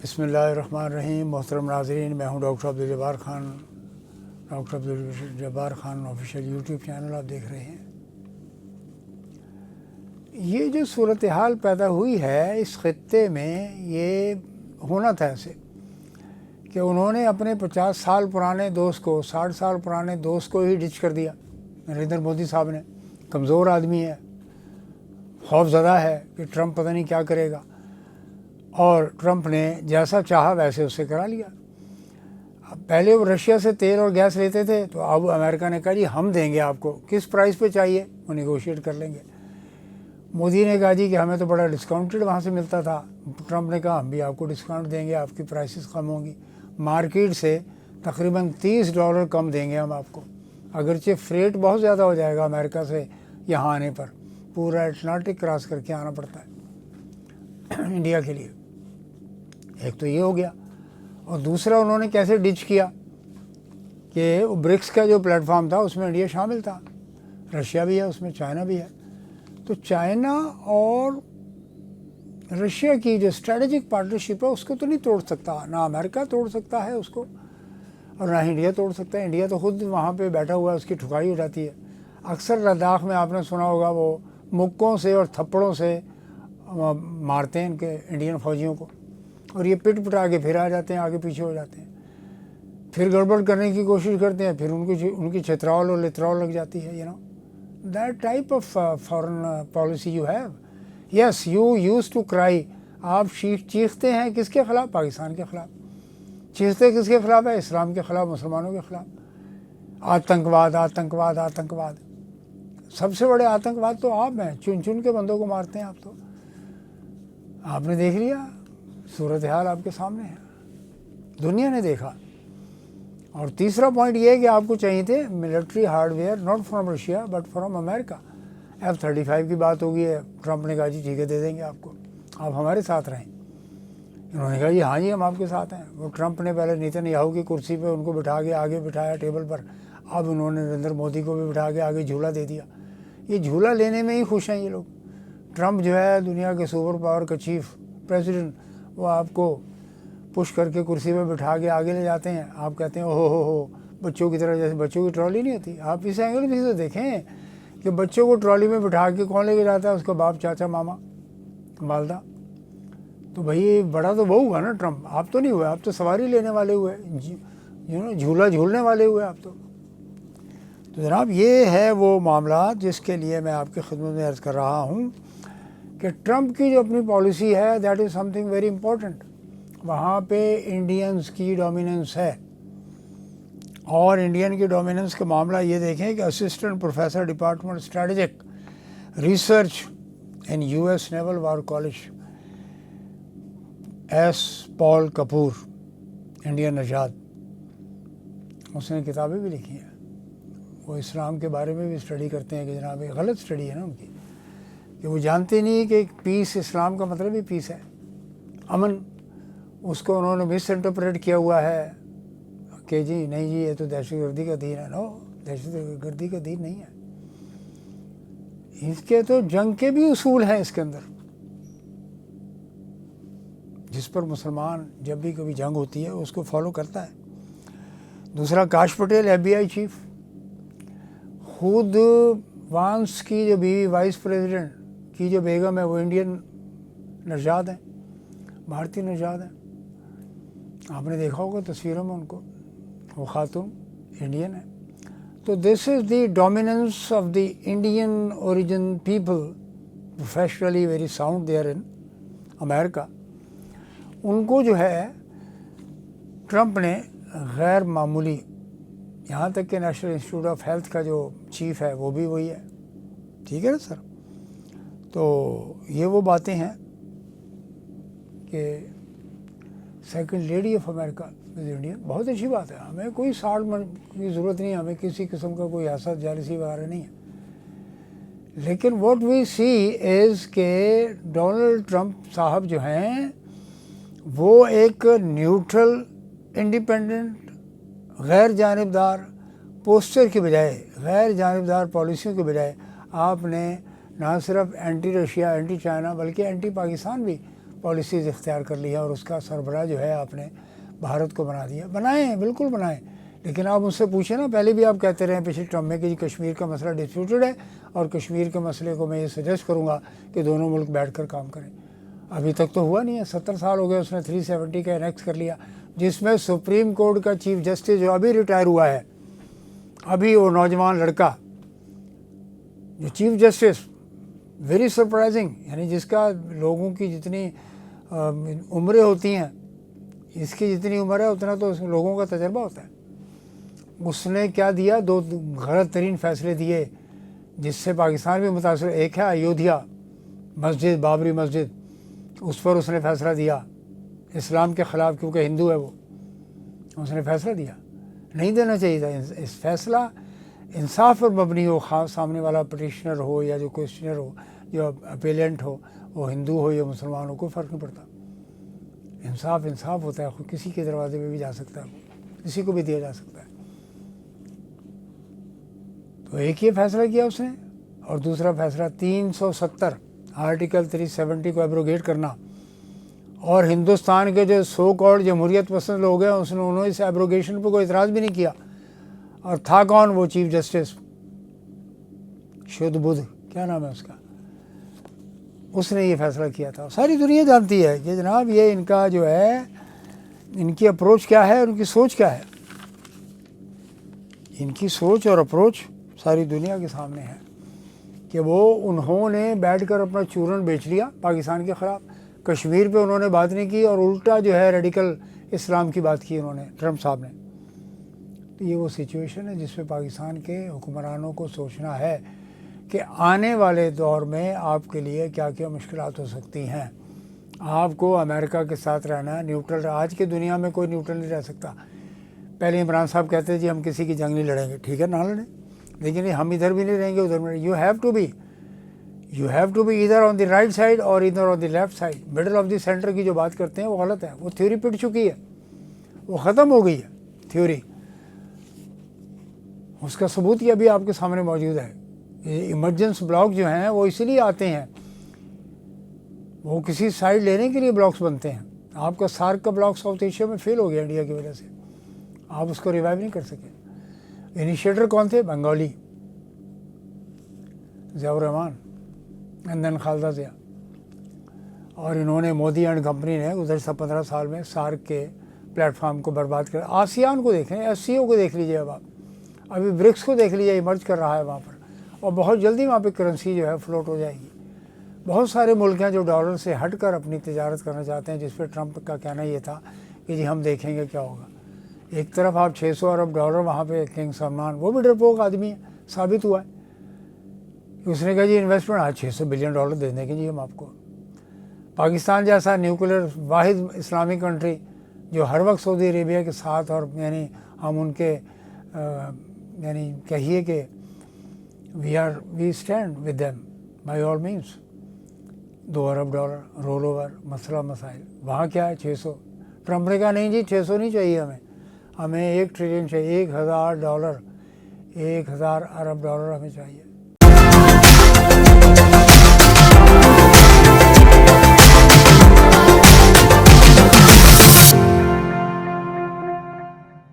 بسم اللہ الرحمن الرحیم۔ محترم ناظرین، میں ہوں doctor Abdul Jabbar Khan, doctor Abdul Jabbar Khan official YouTube channel آپ دیکھ رہے ہیں۔ یہ جو صورتحال پیدا ہوئی ہے اس خطے میں، یہ ہونا تھا ایسے کہ انہوں نے اپنے 50 سال پرانے دوست کو، 60 سال پرانے دوست کو ہی ڈچ کر دیا۔ نریندر مودی صاحب نے، کمزور آدمی ہے، خوف زدہ ہے کہ ٹرمپ پتہ نہیں کیا کرے گا، اور ٹرمپ نے جیسا چاہا ویسے اسے کرا لیا۔ اب پہلے وہ رشیا سے تیل اور گیس لیتے تھے، تو اب امریکہ نے کہا جی ہم دیں گے آپ کو، کس پرائز پہ چاہیے وہ نیگوشیٹ کر لیں گے۔ مودی نے کہا جی کہ ہمیں تو بڑا ڈسکاؤنٹڈ وہاں سے ملتا تھا، ٹرمپ نے کہا ہم بھی آپ کو ڈسکاؤنٹ دیں گے، آپ کی پرائسز کم ہوں گی، مارکیٹ سے تقریباً $30 کم دیں گے ہم آپ کو، اگرچہ فریٹ بہت زیادہ ہو جائے گا امریکہ سے یہاں آنے پر، پورا اٹلانٹک کراس کر کے آنا پڑتا ہے انڈیا کے لیے۔ ایک تو یہ ہو گیا، اور دوسرا انہوں نے کیسے ڈچ کیا کہ وہ برکس کا جو پلیٹ فارم تھا اس میں انڈیا شامل تھا، رشیا بھی ہے اس میں، چائنا بھی ہے، تو چائنا اور رشیا کی جو اسٹریٹجک پارٹنرشپ ہے اس کو تو نہیں توڑ سکتا، نہ امریکہ توڑ سکتا ہے اس کو اور نہ انڈیا توڑ سکتا ہے۔ انڈیا تو خود وہاں پہ بیٹھا ہوا ہے، اس کی ٹھکائی ہو جاتی ہے۔ اکثر لداخ میں آپ نے سنا ہوگا وہ مکوں سے اور تھپڑوں سے مارتے ہیں ان کے انڈین فوجیوں کو، اور یہ پٹ پٹا کے پھر آ جاتے ہیں، آگے پیچھے ہو جاتے ہیں، پھر گڑبڑ کرنے کی کوشش کرتے ہیں، پھر ان کی چھتراول اور لتراول لگ جاتی ہے۔ That type of foreign policy you have. Yes, you use to cry. آپ چیختے ہیں کس کے خلاف؟ پاکستان کے خلاف۔ چیختے کس کے خلاف ہے؟ اسلام کے خلاف، مسلمانوں کے خلاف۔ آتنکواد، آتنکواد، آتنکواد، سب سے بڑے آتنکواد تو آپ ہیں، چن چن کے بندوں کو مارتے ہیں آپ تو۔ آپ نے دیکھ لیا، صورتحال آپ کے سامنے ہے، دنیا نے دیکھا۔ اور تیسرا پوائنٹ یہ ہے کہ آپ کو چاہیے تھے military hard where, not from Russia but from America. F-35 کی بات ہوگی ہے، ٹرمپ نے کہا جی ٹھیک ہے دے دیں گے آپ کو، آپ ہمارے ساتھ رہیں۔ انہوں نے کہا جی ہاں جی ہم آپ کے ساتھ ہیں۔ وہ ٹرمپ نے پہلے نیتن یاہو کی کرسی پہ ان کو بٹھا کے آگے بٹھایا ٹیبل پر، اب انہوں نے نریندر مودی کو بھی بٹھا کے آگے جھولا دے دیا۔ یہ جھولا لینے میں ہی خوش ہیں یہ لوگ۔ ٹرمپ جو ہے دنیا کے سپر پاور کا چیف پریزیڈنٹ، وہ آپ کو پش کر کے کرسی پہ بٹھا کے آگے لے جاتے ہیں، آپ کہتے ہیں ہو بچوں کی طرح، جیسے بچوں کی ٹرالی نہیں ہوتی۔ آپ اس اینگل بھی سے دیکھیں کہ بچوں کو ٹرالی میں بٹھا کے کون لے کے جاتا ہے؟ اس کا باپ، چاچا، ماما، والدہ۔ تو بھائی بڑا تو وہ ہوا نا ٹرمپ، آپ تو نہیں ہوئے، آپ تو سواری لینے والے ہوئے، جھولا جھولنے والے ہوئے آپ تو۔ تو جناب یہ ہے وہ معاملات جس کے لیے میں آپ کی خدمت میں عرض کر رہا ہوں کہ ٹرمپ کی جو اپنی پالیسی ہے that is some thing very important. وہاں پہ انڈینز کی ڈومیننس ہے، اور انڈین کی ڈومیننس کا معاملہ یہ دیکھیں کہ assistant professor department strategic research in US naval war college S Paul Kapur, Indian نژاد، اس نے کتابیں بھی لکھی ہیں، وہ اسلام کے بارے میں بھی اسٹڈی کرتے ہیں کہ جناب یہ غلط اسٹڈی ہے نا ان کی، کہ وہ جانتے نہیں کہ پیس، اسلام کا مطلب ہی پیس ہے، امن۔ اس کو انہوں نے مس انٹرپریٹ کیا ہوا ہے کہ جی نہیں جی یہ تو دہشت گردی کا دین ہے۔ نو، دہشت گردی کا دین نہیں ہے، اس کے تو جنگ کے بھی اصول ہیں اس کے اندر، جس پر مسلمان جب بھی کبھی جنگ ہوتی ہے اس کو فالو کرتا ہے۔ دوسرا، کاش پٹیل FBI چیف، خود وانس کی جو بیوی وائس پریزیڈنٹ کی جو بیگم ہے وہ انڈین نژاد ہیں، بھارتی نژاد ہیں، آپ نے دیکھا ہوگا تصویروں میں ان کو، وہ خاتون انڈین ہے۔ تو this is the dominance of the Indian origin people, professionally very sound they are in America. ان کو جو ہے ٹرمپ نے غیر معمولی، یہاں تک کہ نیشنل انسٹیٹیوٹ آف ہیلتھ کا جو چیف ہے وہ بھی وہی ہے، ٹھیک ہے نا سر۔ تو یہ وہ باتیں ہیں کہ second lady of America is Indian, بہت اچھی بات ہے، ہمیں کوئی ساڑھ کی ضرورت نہیں ہے، ہمیں کسی قسم کا کوئی حسد، جالسی وغیرہ نہیں ہے۔ لیکن واٹ وی سی از کہ ڈونلڈ ٹرمپ صاحب جو ہیں وہ ایک نیوٹرل، انڈیپینڈنٹ، غیر جانبدار پوسچر کی بجائے، غیر جانبدار پالیسیوں کے بجائے آپ نے نہ صرف اینٹی رشیا، اینٹی چائنا، بلکہ اینٹی پاکستان بھی پالیسیز اختیار کر لی ہیں اور اس کا سربراہ جو ہے آپ نے بھارت کو بنا دیا. بنائیں، بالکل بنائیں، لیکن آپ اس سے پوچھیں نا. پہلے بھی آپ کہتے رہے پچھلے ٹرم میں کہ جی کشمیر کا مسئلہ ڈسپیوٹڈ ہے اور کشمیر کے مسئلے کو میں یہ سجیسٹ کروں گا کہ دونوں ملک بیٹھ کر کام کریں. ابھی تک تو ہوا نہیں ہے. 70 سال ہو گئے اس نے 370 کا انیکس کر لیا، جس میں سپریم کورٹ کا چیف جسٹس جو ابھی ریٹائر ہوا ہے، ابھی وہ نوجوان لڑکا جو چیف جسٹس، ویری سرپرائزنگ، یعنی جس کا لوگوں کی جتنی عمریں ہوتی ہیں، اس کی جتنی عمر ہے اتنا تو لوگوں کا تجربہ ہوتا ہے. اس نے کیا دیا؟ 2 غلط ترین فیصلے دیے جس سے پاکستان بھی متاثر. ایک ہے ایودھیا مسجد، بابری مسجد، اس پر اس نے فیصلہ دیا اسلام کے خلاف، کیونکہ ہندو ہے وہ. اس نے فیصلہ دیا، نہیں دینا چاہیے تھا. اس فیصلہ انصاف پر مبنی ہو، خاص سامنے والا پٹیشنر ہو یا جو کوشچنر ہو، جو اپیلنٹ ہو، وہ ہندو ہو یا مسلمان ہو، کوئی فرق نہیں پڑتا. انصاف انصاف ہوتا ہے، کسی کے دروازے پہ بھی جا سکتا ہے، کسی کو بھی دیا جا سکتا ہے. تو ایک یہ فیصلہ کیا اس نے، اور دوسرا فیصلہ 370 آرٹیکل 370 کو ایبروگیٹ کرنا. اور ہندوستان کے جو سو کالڈ جمہوریت پسند لوگ ہیں انہوں نے اس ایبروگیشن پہ کوئی اعتراض بھی نہیں کیا. اور تھا کون؟ وہ چیف جسٹس شدھ بدھ، کیا نام ہے اس کا، اس نے یہ فیصلہ کیا تھا. ساری دنیا جانتی ہے کہ جناب یہ ان کا جو ہے، ان کی اپروچ کیا ہے، ان کی سوچ کیا ہے. ان کی سوچ اور اپروچ ساری دنیا کے سامنے ہے کہ انہوں نے بیٹھ کر اپنا چورن بیچ لیا پاکستان کے خلاف. کشمیر پہ انہوں نے بات نہیں کی اور الٹا جو ہے ریڈیکل اسلام کی بات کی انہوں نے، ٹرمپ صاحب نے. یہ وہ سچویشن ہے جس پہ پاکستان کے حکمرانوں کو سوچنا ہے کہ آنے والے دور میں آپ کے لیے کیا کیا مشکلات ہو سکتی ہیں. آپ کو امریکہ کے ساتھ رہنا ہے، نیوٹرل. آج کی دنیا میں کوئی نیوٹرل نہیں رہ سکتا. پہلے عمران صاحب کہتے ہیں جی ہم کسی کی جنگ نہیں لڑیں گے، ٹھیک ہے نہ لڑیں، لیکن ہم ادھر بھی نہیں رہیں گے ادھر بھی. یو ہیو ٹو بی ادھر آن دی رائٹ سائڈ اور ادھر on the left side. Middle of the centre کی جو بات کرتے ہیں وہ غلط ہے. وہ تھیوری پٹ چکی ہے، وہ ختم ہو گئی ہے تھیوری. اس کا ثبوت یہ ابھی آپ کے سامنے موجود ہے. ایمرجنس بلاک جو ہیں وہ اسی لیے آتے ہیں، وہ کسی سائڈ لینے کے لیے بلاکس بنتے ہیں. آپ کا سارک کا بلاک ساؤتھ ایشیا میں فیل ہو گیا انڈیا کی وجہ سے، آپ اس کو ریوائیو نہیں کر سکے. انیشیٹر کون تھے؟ بنگالی، ضیاء الرحمان اینڈ دین خالدہ ضیاء. اور انہوں نے، مودی اینڈ کمپنی نے گزشتہ 15 سال میں سارک کے پلیٹ فارم کو برباد کر. آسیان کو دیکھیں، ایس سی او کو دیکھ لیجیے، اب آپ ابھی برکس کو دیکھ لیجیے، ایمرج کر رہا ہے وہاں پر، اور بہت جلدی وہاں پہ کرنسی جو ہے فلوٹ ہو جائے گی. بہت سارے ملک ہیں جو ڈالر سے ہٹ کر اپنی تجارت کرنا چاہتے ہیں، جس پہ ٹرمپ کا کہنا یہ تھا کہ جی ہم دیکھیں گے کیا ہوگا. ایک طرف آپ 600 ارب ڈالر وہاں پہ کنگ سلمان، وہ بھی ڈرپوک آدمی ہے، ثابت ہوا ہے. اس نے کہا جی انویسٹمنٹ آج $600 بلین دے دیں گے جی ہم آپ کو. پاکستان جیسا نیوکلیر واحد اسلامی کنٹری جو ہر وقت سعودی عربیہ کے ساتھ، اور یعنی ہم ان کے یعنی کہیے کہ we stand with them by all means. $2 ارب رول اوور مسئلہ مسائل. وہاں کیا ہے 600. ٹرمپ نے کہا نہیں جی 600 نہیں چاہیے ہمیں $1 ٹریلین چاہیے، $1000 $1000 ارب ہمیں چاہیے.